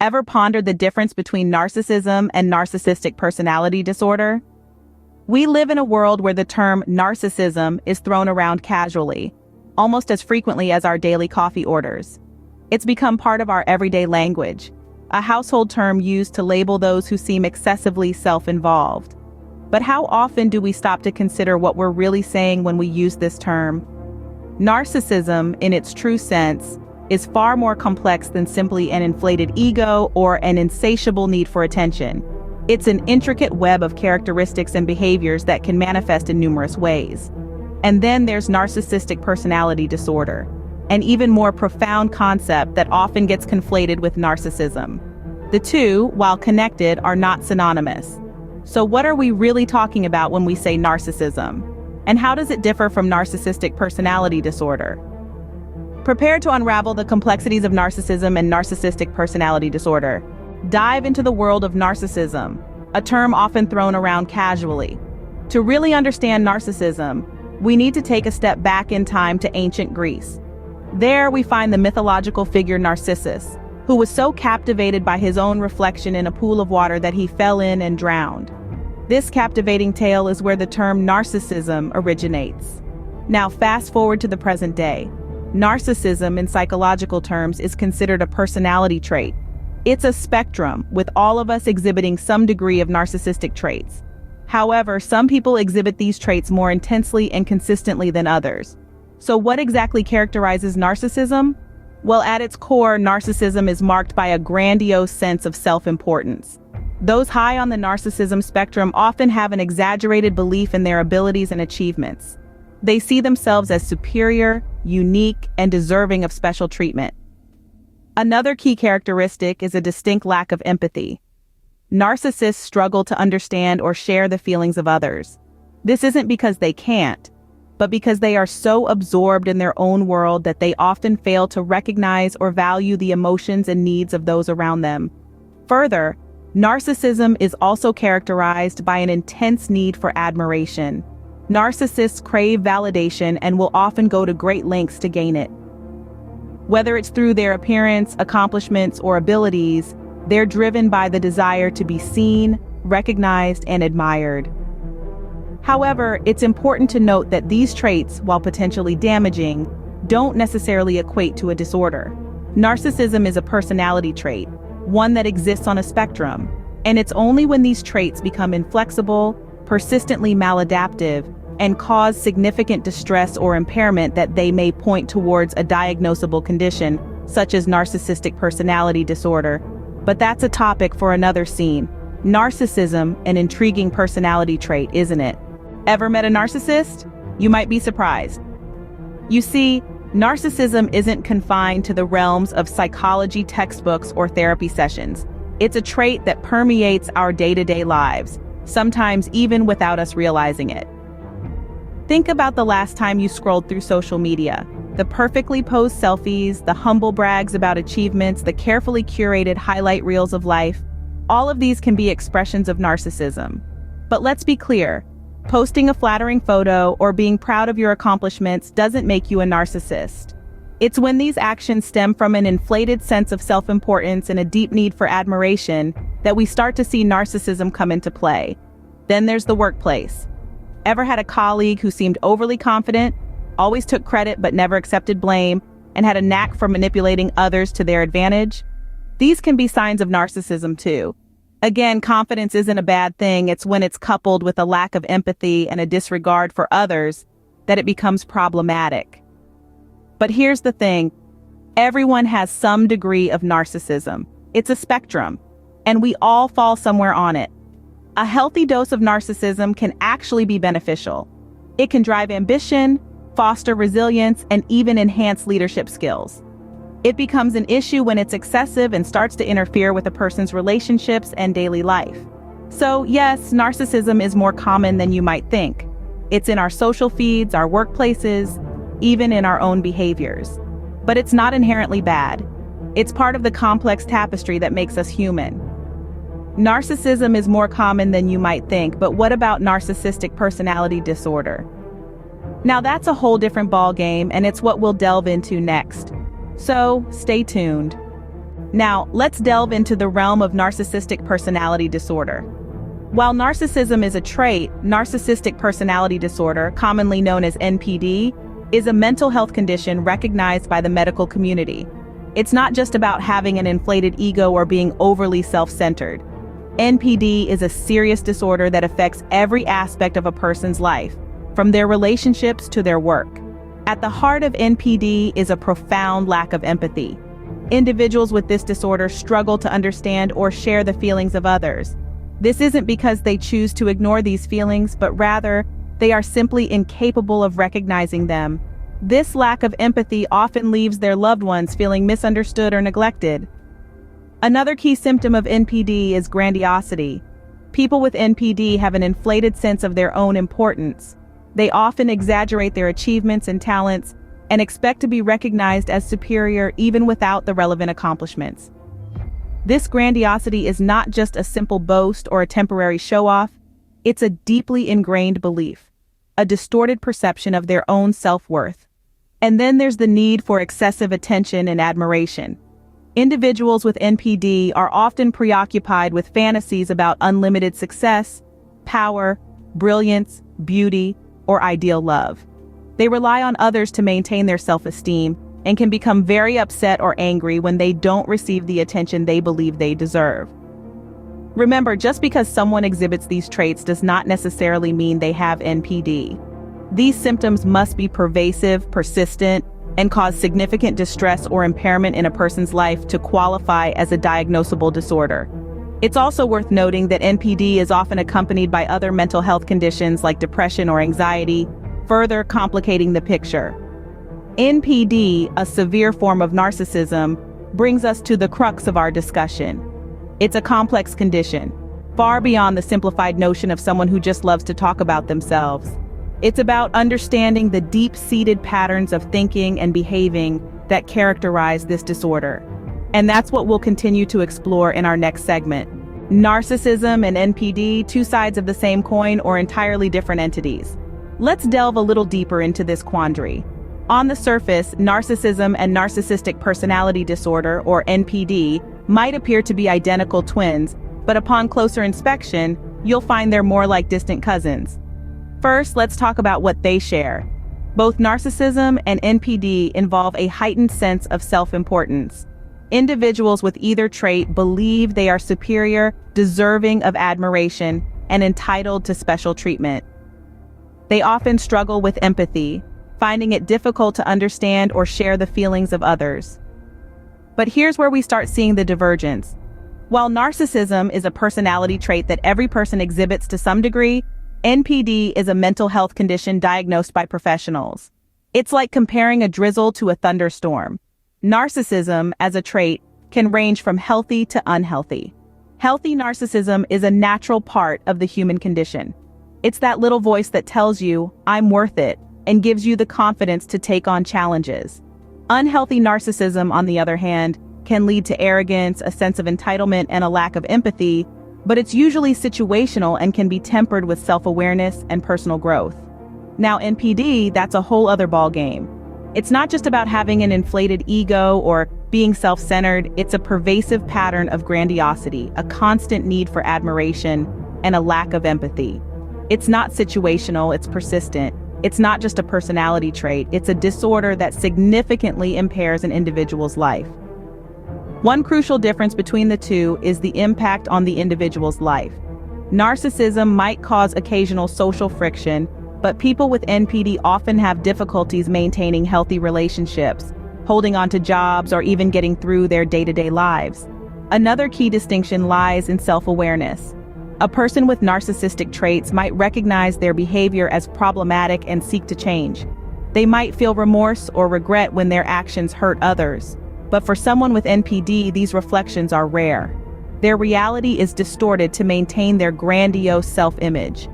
Ever pondered the difference between narcissism and narcissistic personality disorder? We live in a world where the term narcissism is thrown around casually, almost as frequently as our daily coffee orders. It's become part of our everyday language, a household term used to label those who seem excessively self-involved. But how often do we stop to consider what we're really saying when we use this term? Narcissism, in its true sense, is far more complex than simply an inflated ego or an insatiable need for attention. It's an intricate web of characteristics and behaviors that can manifest in numerous ways. And then there's narcissistic personality disorder, an even more profound concept that often gets conflated with narcissism. The two, while connected, are not synonymous. So what are we really talking about when we say narcissism? And how does it differ from narcissistic personality disorder? Prepare to unravel the complexities of narcissism and narcissistic personality disorder. Dive into the world of narcissism, a term often thrown around casually. To really understand narcissism, we need to take a step back in time to ancient Greece. There we find the mythological figure Narcissus, who was so captivated by his own reflection in a pool of water that he fell in and drowned. This captivating tale is where the term narcissism originates. Now fast forward to the present day. Narcissism, in psychological terms, is considered a personality trait. It's a spectrum, with all of us exhibiting some degree of narcissistic traits. However, some people exhibit these traits more intensely and consistently than others. So what exactly characterizes narcissism? Well, at its core, narcissism is marked by a grandiose sense of self-importance. Those high on the narcissism spectrum often have an exaggerated belief in their abilities and achievements. They see themselves as superior, unique, and deserving of special treatment. Another key characteristic is a distinct lack of empathy. Narcissists struggle to understand or share the feelings of others. This isn't because they can't, but because they are so absorbed in their own world that they often fail to recognize or value the emotions and needs of those around them. Further, narcissism is also characterized by an intense need for admiration. Narcissists crave validation and will often go to great lengths to gain it. Whether it's through their appearance, accomplishments, or abilities, they're driven by the desire to be seen, recognized, and admired. However, it's important to note that these traits, while potentially damaging, don't necessarily equate to a disorder. Narcissism is a personality trait, one that exists on a spectrum, and it's only when these traits become inflexible, persistently maladaptive, and cause significant distress or impairment that they may point towards a diagnosable condition, such as narcissistic personality disorder. But that's a topic for another scene. Narcissism, an intriguing personality trait, isn't it? Ever met a narcissist? You might be surprised. You see, narcissism isn't confined to the realms of psychology textbooks or therapy sessions. It's a trait that permeates our day-to-day lives, sometimes even without us realizing it. Think about the last time you scrolled through social media. The perfectly posed selfies, the humble brags about achievements, the carefully curated highlight reels of life. All of these can be expressions of narcissism. But let's be clear, posting a flattering photo or being proud of your accomplishments doesn't make you a narcissist. It's when these actions stem from an inflated sense of self-importance and a deep need for admiration that we start to see narcissism come into play. Then there's the workplace. Ever had a colleague who seemed overly confident, always took credit but never accepted blame, and had a knack for manipulating others to their advantage? These can be signs of narcissism too. Again, confidence isn't a bad thing. It's when it's coupled with a lack of empathy and a disregard for others that it becomes problematic. But here's the thing. Everyone has some degree of narcissism. It's a spectrum, and we all fall somewhere on it. A healthy dose of narcissism can actually be beneficial. It can drive ambition, foster resilience, and even enhance leadership skills. It becomes an issue when it's excessive and starts to interfere with a person's relationships and daily life. So yes, narcissism is more common than you might think. It's in our social feeds, our workplaces, even in our own behaviors. But it's not inherently bad. It's part of the complex tapestry that makes us human. Narcissism is more common than you might think, but what about narcissistic personality disorder? Now that's a whole different ballgame, and it's what we'll delve into next. So stay tuned. Now, let's delve into the realm of narcissistic personality disorder. While narcissism is a trait, narcissistic personality disorder, commonly known as NPD, is a mental health condition recognized by the medical community. It's not just about having an inflated ego or being overly self-centered. NPD is a serious disorder that affects every aspect of a person's life, from their relationships to their work. At the heart of NPD is a profound lack of empathy. Individuals with this disorder struggle to understand or share the feelings of others. This isn't because they choose to ignore these feelings, but rather, they are simply incapable of recognizing them. This lack of empathy often leaves their loved ones feeling misunderstood or neglected. Another key symptom of NPD is grandiosity. People with NPD have an inflated sense of their own importance. They often exaggerate their achievements and talents and expect to be recognized as superior even without the relevant accomplishments. This grandiosity is not just a simple boast or a temporary show-off, it's a deeply ingrained belief, a distorted perception of their own self-worth. And then there's the need for excessive attention and admiration. Individuals with NPD are often preoccupied with fantasies about unlimited success, power, brilliance, beauty, or ideal love. They rely on others to maintain their self-esteem and can become very upset or angry when they don't receive the attention they believe they deserve. Remember, just because someone exhibits these traits does not necessarily mean they have NPD. These symptoms must be pervasive, persistent, and cause significant distress or impairment in a person's life to qualify as a diagnosable disorder. It's also worth noting that NPD is often accompanied by other mental health conditions like depression or anxiety, further complicating the picture. NPD, a severe form of narcissism, brings us to the crux of our discussion. It's a complex condition, far beyond the simplified notion of someone who just loves to talk about themselves. It's about understanding the deep-seated patterns of thinking and behaving that characterize this disorder. And that's what we'll continue to explore in our next segment. Narcissism and NPD, two sides of the same coin or entirely different entities. Let's delve a little deeper into this quandary. On the surface, narcissism and narcissistic personality disorder, or NPD, might appear to be identical twins, but upon closer inspection, you'll find they're more like distant cousins. First, let's talk about what they share. Both narcissism and NPD involve a heightened sense of self-importance. Individuals with either trait believe they are superior, deserving of admiration, and entitled to special treatment. They often struggle with empathy, finding it difficult to understand or share the feelings of others. But here's where we start seeing the divergence. While narcissism is a personality trait that every person exhibits to some degree, NPD is a mental health condition diagnosed by professionals. It's like comparing a drizzle to a thunderstorm. Narcissism, as a trait, can range from healthy to unhealthy. Healthy narcissism is a natural part of the human condition. It's that little voice that tells you, "I'm worth it," and gives you the confidence to take on challenges. Unhealthy narcissism, on the other hand, can lead to arrogance, a sense of entitlement, and a lack of empathy, but it's usually situational and can be tempered with self-awareness and personal growth. Now, NPD, that's a whole other ballgame. It's not just about having an inflated ego or being self-centered, it's a pervasive pattern of grandiosity, a constant need for admiration, and a lack of empathy. It's not situational, it's persistent. It's not just a personality trait, it's a disorder that significantly impairs an individual's life. One crucial difference between the two is the impact on the individual's life. Narcissism might cause occasional social friction, but people with NPD often have difficulties maintaining healthy relationships, holding on to jobs, or even getting through their day-to-day lives. Another key distinction lies in self-awareness. A person with narcissistic traits might recognize their behavior as problematic and seek to change. They might feel remorse or regret when their actions hurt others. But for someone with NPD, these reflections are rare. Their reality is distorted to maintain their grandiose self-image.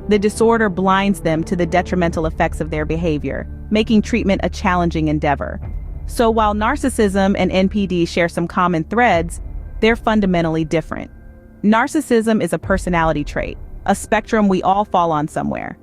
The disorder blinds them to the detrimental effects of their behavior, making treatment a challenging endeavor. So while narcissism and NPD share some common threads, they're fundamentally different. Narcissism is a personality trait, a spectrum we all fall on somewhere.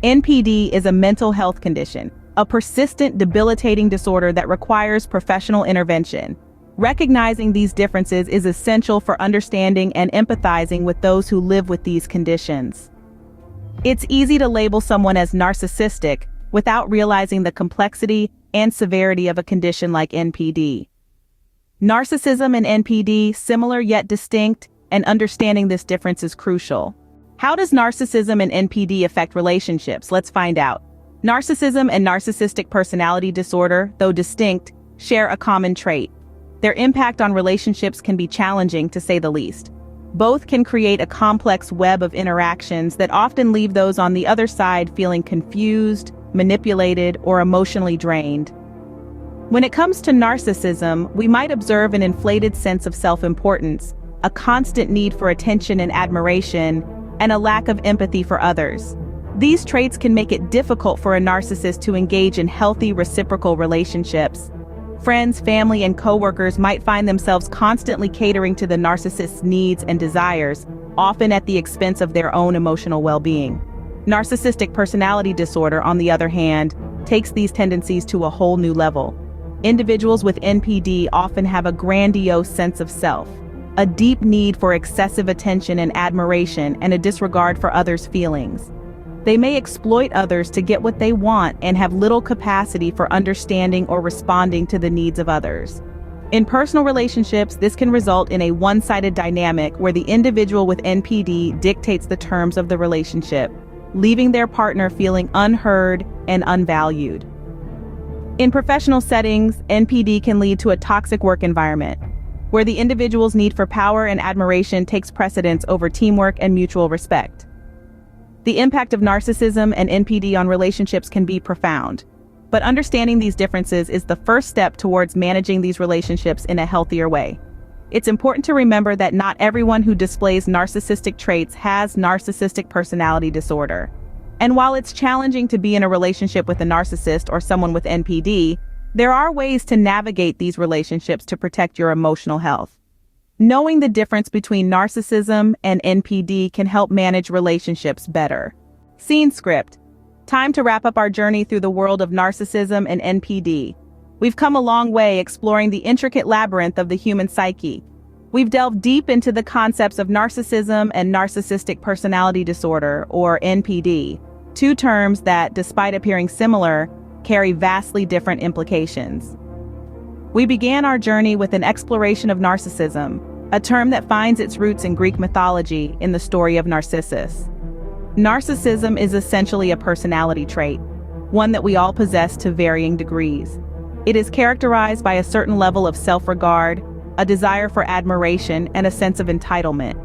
NPD is a mental health condition, a persistent, debilitating disorder that requires professional intervention. Recognizing these differences is essential for understanding and empathizing with those who live with these conditions. It's easy to label someone as narcissistic without realizing the complexity and severity of a condition like NPD. Narcissism and NPD, similar yet distinct, and understanding this difference is crucial. How does narcissism and NPD affect relationships? Let's find out. Narcissism and narcissistic personality disorder, though distinct, share a common trait. Their impact on relationships can be challenging, to say the least. Both can create a complex web of interactions that often leave those on the other side feeling confused, manipulated, or emotionally drained. When it comes to narcissism, we might observe an inflated sense of self-importance, a constant need for attention and admiration, and a lack of empathy for others. These traits can make it difficult for a narcissist to engage in healthy reciprocal relationships. Friends, family, and coworkers might find themselves constantly catering to the narcissist's needs and desires, often at the expense of their own emotional well-being. Narcissistic personality disorder, on the other hand, takes these tendencies to a whole new level. Individuals with NPD often have a grandiose sense of self, a deep need for excessive attention and admiration, and a disregard for others' feelings. They may exploit others to get what they want and have little capacity for understanding or responding to the needs of others. In personal relationships, this can result in a one-sided dynamic where the individual with NPD dictates the terms of the relationship, leaving their partner feeling unheard and unvalued. In professional settings, NPD can lead to a toxic work environment, where the individual's need for power and admiration takes precedence over teamwork and mutual respect. The impact of narcissism and NPD on relationships can be profound, but understanding these differences is the first step towards managing these relationships in a healthier way. It's important to remember that not everyone who displays narcissistic traits has narcissistic personality disorder. And while it's challenging to be in a relationship with a narcissist or someone with NPD, there are ways to navigate these relationships to protect your emotional health. Knowing the difference between narcissism and NPD can help manage relationships better. Scene script. Time to wrap up our journey through the world of narcissism and NPD. We've come a long way exploring the intricate labyrinth of the human psyche. We've delved deep into the concepts of narcissism and narcissistic personality disorder, or NPD, two terms that, despite appearing similar, carry vastly different implications. We began our journey with an exploration of narcissism, a term that finds its roots in Greek mythology in the story of Narcissus. Narcissism is essentially a personality trait, one that we all possess to varying degrees. It is characterized by a certain level of self-regard, a desire for admiration, and a sense of entitlement.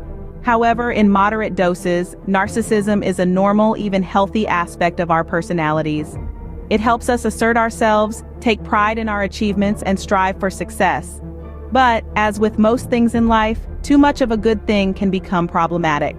However, in moderate doses, narcissism is a normal, even healthy aspect of our personalities. It helps us assert ourselves, take pride in our achievements, and strive for success. But, as with most things in life, too much of a good thing can become problematic.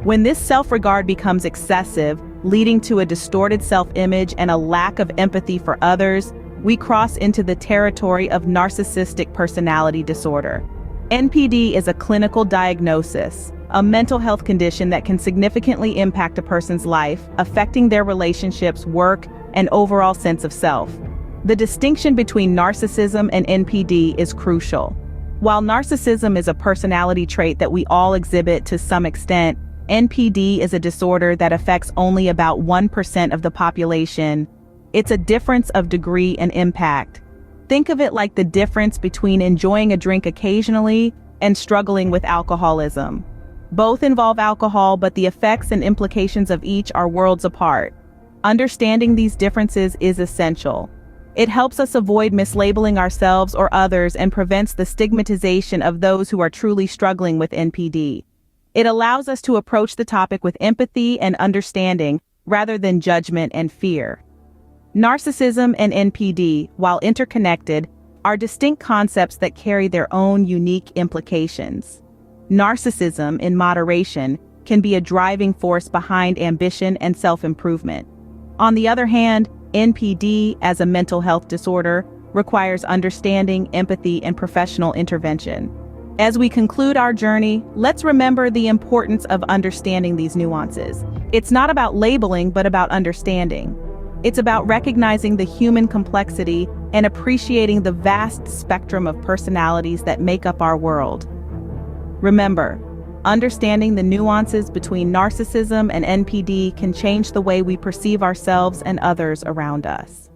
When this self-regard becomes excessive, leading to a distorted self-image and a lack of empathy for others, we cross into the territory of narcissistic personality disorder. NPD is a clinical diagnosis, a mental health condition that can significantly impact a person's life, affecting their relationships, work, and overall sense of self. The distinction between narcissism and NPD is crucial. While narcissism is a personality trait that we all exhibit to some extent, NPD is a disorder that affects only about 1% of the population. It's a difference of degree and impact. Think of it like the difference between enjoying a drink occasionally and struggling with alcoholism. Both involve alcohol, but the effects and implications of each are worlds apart. Understanding these differences is essential. It helps us avoid mislabeling ourselves or others and prevents the stigmatization of those who are truly struggling with NPD. It allows us to approach the topic with empathy and understanding rather than judgment and fear. Narcissism and NPD, while interconnected, are distinct concepts that carry their own unique implications. Narcissism, in moderation, can be a driving force behind ambition and self-improvement. On the other hand, NPD, as a mental health disorder, requires understanding, empathy, and professional intervention. As we conclude our journey, let's remember the importance of understanding these nuances. It's not about labeling, but about understanding. It's about recognizing the human complexity, and appreciating the vast spectrum of personalities that make up our world. Remember, understanding the nuances between narcissism and NPD can change the way we perceive ourselves and others around us.